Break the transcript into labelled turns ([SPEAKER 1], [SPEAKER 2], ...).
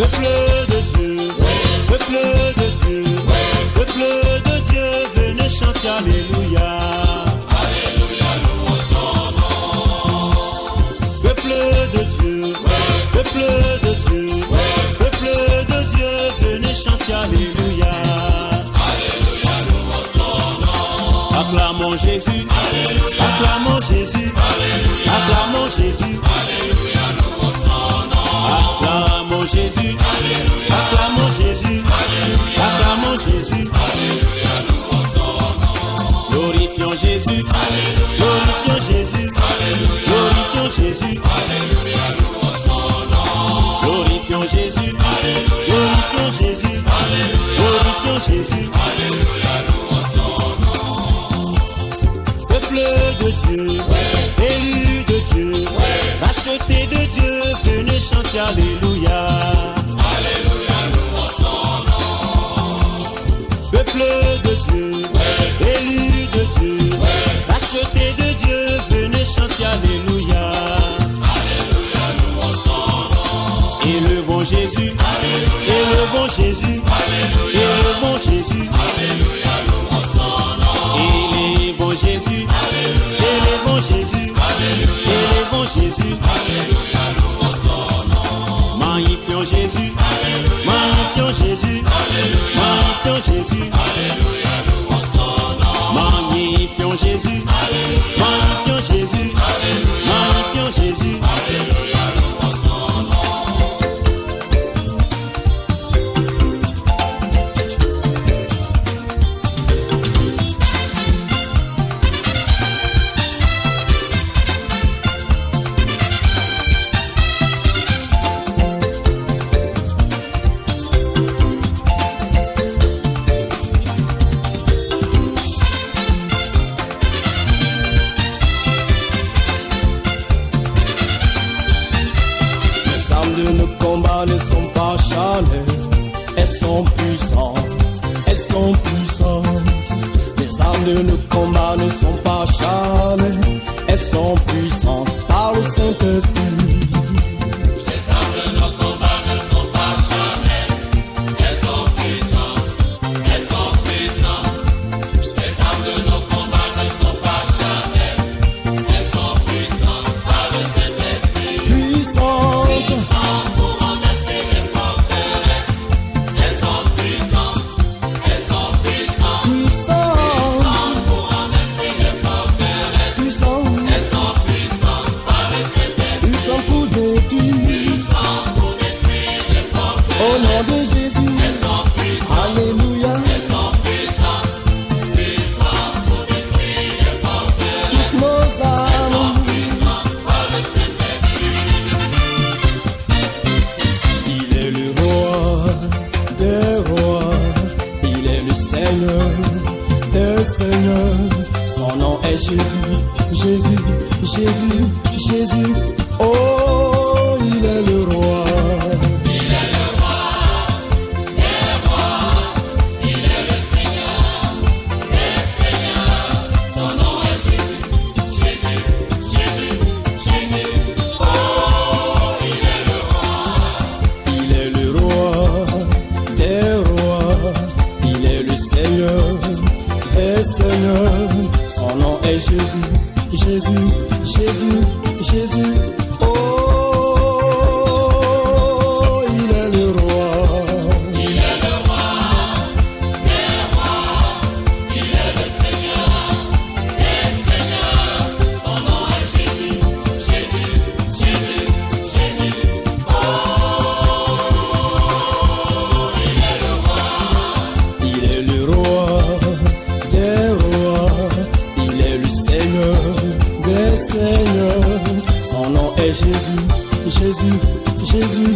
[SPEAKER 1] Peuple de Dieu, peuple de Dieu, peuple de Dieu, venez chanter Alléluia.
[SPEAKER 2] Alléluia, louons son nom.
[SPEAKER 1] Peuple de Dieu, peuple de Dieu, peuple de Dieu, venez chanter Alléluia.
[SPEAKER 2] Alléluia, louons son nom.
[SPEAKER 1] Acclamons Jésus,
[SPEAKER 2] Alléluia,
[SPEAKER 1] acclamons Jésus,
[SPEAKER 2] Alléluia,
[SPEAKER 1] acclamons Jésus,
[SPEAKER 2] Alléluia, louons son nom.
[SPEAKER 1] acclamons Jésus,
[SPEAKER 2] Alléluia,
[SPEAKER 1] acclamons Jésus,
[SPEAKER 2] Alléluia,
[SPEAKER 1] acclamons Jésus,
[SPEAKER 2] Alléluia, louons son nom.
[SPEAKER 1] glorifions Jésus, glorifions Jésus, glorifions Jésus,
[SPEAKER 2] Alléluia, louons son nom.
[SPEAKER 1] glorifions Jésus, glorifions Jésus, glorifions Jésus,
[SPEAKER 2] Alléluia, louons son nom.
[SPEAKER 1] peuple de Dieu, élu de Dieu, racheté de Dieu, venez chanter Alléluia.
[SPEAKER 2] Alléluia, louons son nom.
[SPEAKER 1] Peuple de Dieu, élu de Dieu, racheté de Dieu, venez chanter Alléluia.
[SPEAKER 2] Alléluia, louons son nom.
[SPEAKER 1] Élevons Jésus, élevons Jésus, élevons Jésus,
[SPEAKER 2] Alléluia, louons son nom.
[SPEAKER 1] élevons Jésus, élevons Jésus, élevons Jésus,
[SPEAKER 2] Alléluia, louons son nom.
[SPEAKER 1] magnifions Jésus, magnifions Jésus, magnifions Jésus,
[SPEAKER 2] Alléluia, louons son nom.
[SPEAKER 1] magnifions Jésus, magnifions Jésus, magnifions Jésus.
[SPEAKER 2] Alléluia, louons son nom.
[SPEAKER 3] Les armes de nos combats ne sont pas charnelles, elles sont puissantes, elles sont puissantes. Les armes de nos combats ne sont pas charnelles, elles sont puissantes par le Saint-Esprit.
[SPEAKER 2] Les armes de nos combats ne sont pas charnelles, elles sont puissantes, elles sont puissantes. Les armes de nos combats ne sont pas charnelles, elles sont puissantes par le Saint-Esprit.
[SPEAKER 3] Puissantes,
[SPEAKER 2] Puissantes pour renverser les forteresses, elles sont puissantes, elles sont puissantes.
[SPEAKER 3] puissantes,
[SPEAKER 2] Puissantes pour renverser les forteresses,
[SPEAKER 3] puissantes,
[SPEAKER 2] elles sont puissantes par le Saint-Esprit.
[SPEAKER 3] puissantes pour détruire.
[SPEAKER 2] Puissantes pour détruire les forteresses.
[SPEAKER 3] Au nom de Jésus,
[SPEAKER 2] Elles sont puissantes,
[SPEAKER 3] alléluia.
[SPEAKER 2] elles sont puissantes, puissantes pour détruire les forteresses.
[SPEAKER 3] Nos
[SPEAKER 2] Elles
[SPEAKER 3] âmes,
[SPEAKER 2] sont puissantes par le Saint-Esprit.
[SPEAKER 3] il est le roi des rois, il est le Seigneur des seigneurs. Son nom est Jésus, Jésus, Jésus, Jésus. Oh, il est le roi.
[SPEAKER 2] Il est le roi des rois, il est le Seigneur des seigneurs. Son nom est Jésus, Jésus, Jésus, Jésus. Oh, il est le roi.
[SPEAKER 3] Il est le roi des rois, il est le Seigneur des seigneurs. Son nom est Jésus, Jésus, Jésus, Jésus. Oh, il est le roi.
[SPEAKER 2] Il est le roi des rois, il est le Seigneur des seigneurs. Son nom est Jésus, Jésus, Jésus, Jésus. Oh, il est le roi.
[SPEAKER 3] Il est le roi des rois, il est le Seigneur des seigneurs. Son nom est Jésus, Jésus, Jésus.